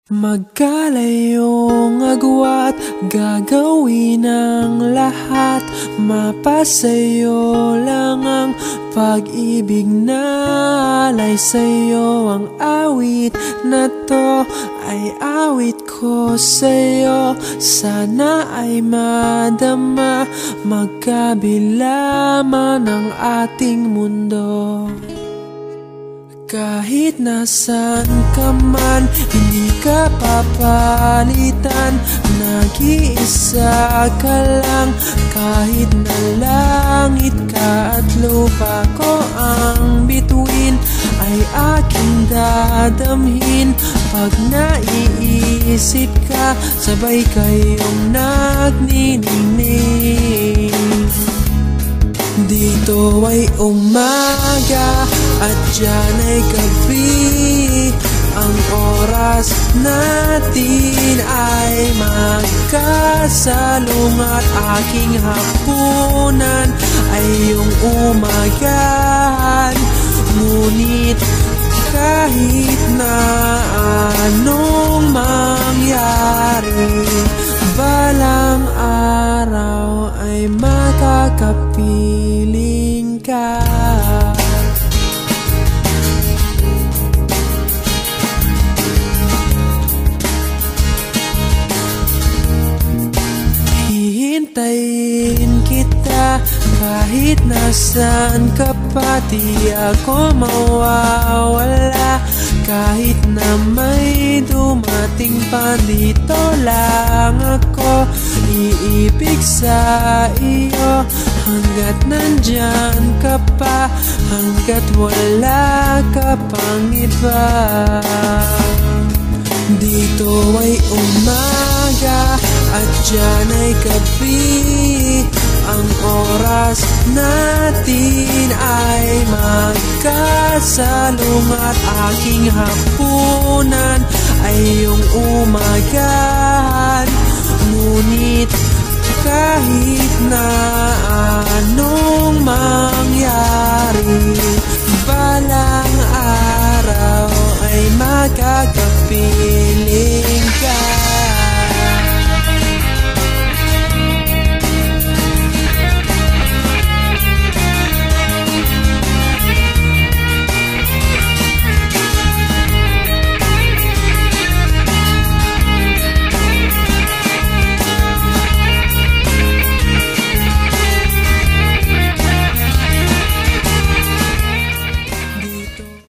Magkalayong agwat, gagawin ang lahat. Mapasayo lang ang pag-ibig na alay sa'yo. Ang awit na to ay awit ko sa'yo. Sana ay madama, magkabila man ang ating mundo. Kahit nasan ka man, hindi ka papalitan. Nag-iisa ka lang, kahit na langit ka at lupa ko ang bituin, ay aking dadamhin. Pag naiisip ka, sabay kayong nagniningning. Dito ay umaga at dyan ay gabi. Ang oras natin ay magkasalungat. Aking hapunan ay iyong umagahan. Ngunit kahit na anong mangyari, balang araw ay makakapiling ka. Hihintayin kita kahit nasan ka pa. Di ako mawawala kahit na may dumating pa. Dito lang ako iibig sa iyo hanggat nandyan ka pa, hanggat wala ka pang iba. Dito ay umaga at dyan ay gabi. Ang oras natin ay magkasalungat. Aking hapunan ay iyong umagahan. Ngunit kahit na anong mangyari, balang araw